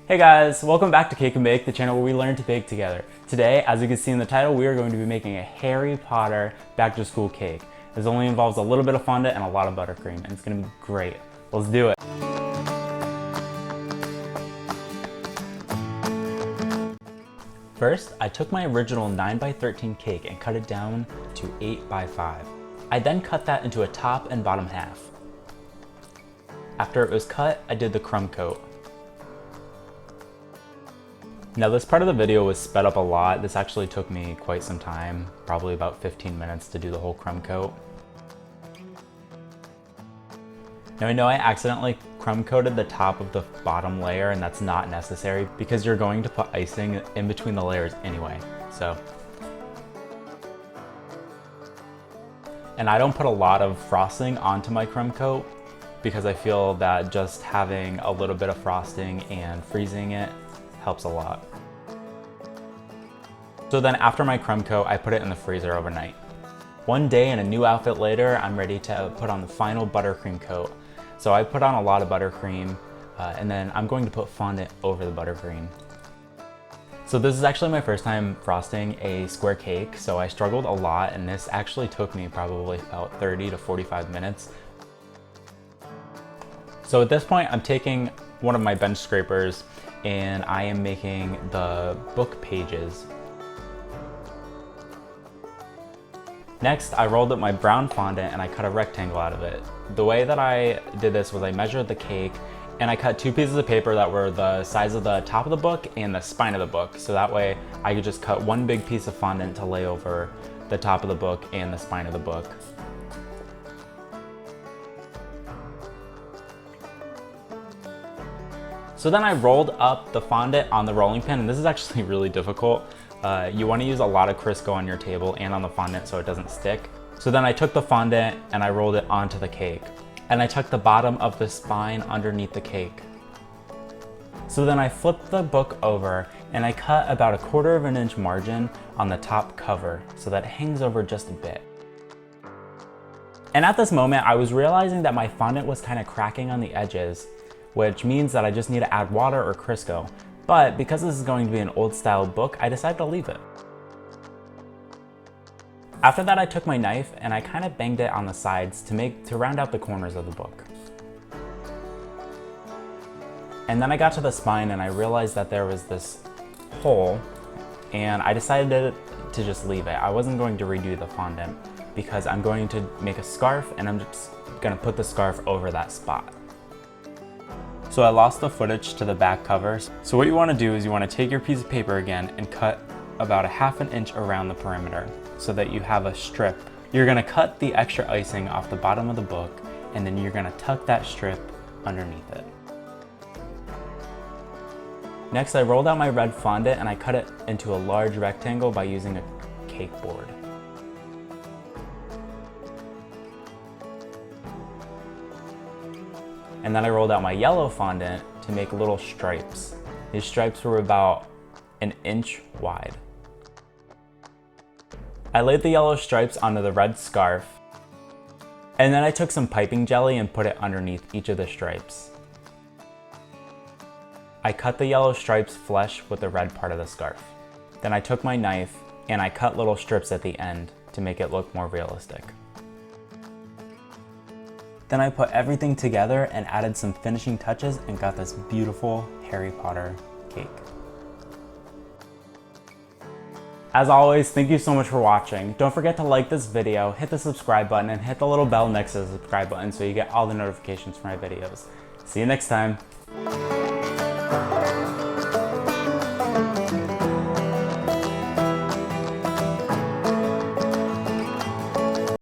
Hey guys, welcome back to Cake and Bake, the channel where we learn to bake together. Today, as you can see in the title, we are going to be making a Harry Potter back to school cake. This only involves a little bit of fondant and a lot of buttercream, and it's gonna be great. Let's do it. First, I took my original 9x13 cake and cut it down to 8x5. I then cut that into a top and bottom half. After it was cut, I did the crumb coat. Now this part of the video was sped up a lot. This actually took me quite some time, probably about 15 minutes to do the whole crumb coat. Now I know I accidentally crumb coated the top of the bottom layer, and that's not necessary because you're going to put icing in between the layers anyway, so. And I don't put a lot of frosting onto my crumb coat because I feel that just having a little bit of frosting and freezing it helps a lot. So then after my crumb coat, I put it in the freezer overnight. One day and a new outfit later, I'm ready to put on the final buttercream coat. So I put on a lot of buttercream and then I'm going to put fondant over the buttercream. So this is actually my first time frosting a square cake, so I struggled a lot, and this actually took me probably about 30 to 45 minutes. So at this point, I'm taking one of my bench scrapers and I am making the book pages. Next, I rolled up my brown fondant and I cut a rectangle out of it. The way that I did this was I measured the cake and I cut 2 pieces of paper that were the size of the top of the book and the spine of the book. So that way I could just cut one big piece of fondant to lay over the top of the book and the spine of the book. So then I rolled up the fondant on the rolling pin, and this is actually really difficult. You want to use a lot of Crisco on your table and on the fondant so it doesn't stick. So then I took the fondant and I rolled it onto the cake. And I tucked the bottom of the spine underneath the cake. So then I flipped the book over and I cut about 1/4 of an inch margin on the top cover so that it hangs over just a bit. And at this moment, I was realizing that my fondant was kind of cracking on the edges, which means that I just need to add water or Crisco. But because this is going to be an old style book, I decided to leave it. After that, I took my knife and I kind of banged it on the sides to round out the corners of the book. And then I got to the spine and I realized that there was this hole, and I decided to just leave it. I wasn't going to redo the fondant because I'm going to make a scarf and I'm just gonna put the scarf over that spot. So I lost the footage to the back cover. So what you want to do is you want to take your piece of paper again and cut about 1/2 inch around the perimeter so that you have a strip. You're going to cut the extra icing off the bottom of the book, and then you're going to tuck that strip underneath it. Next, I rolled out my red fondant and I cut it into a large rectangle by using a cake board. And then I rolled out my yellow fondant to make little stripes. These stripes were about 1 inch wide. I laid the yellow stripes onto the red scarf, and then I took some piping jelly and put it underneath each of the stripes. I cut the yellow stripes flush with the red part of the scarf. Then I took my knife and I cut little strips at the end to make it look more realistic. Then I put everything together and added some finishing touches and got this beautiful Harry Potter cake. As always, thank you so much for watching. Don't forget to like this video, hit the subscribe button, and hit the little bell next to the subscribe button so you get all the notifications for my videos. See you next time.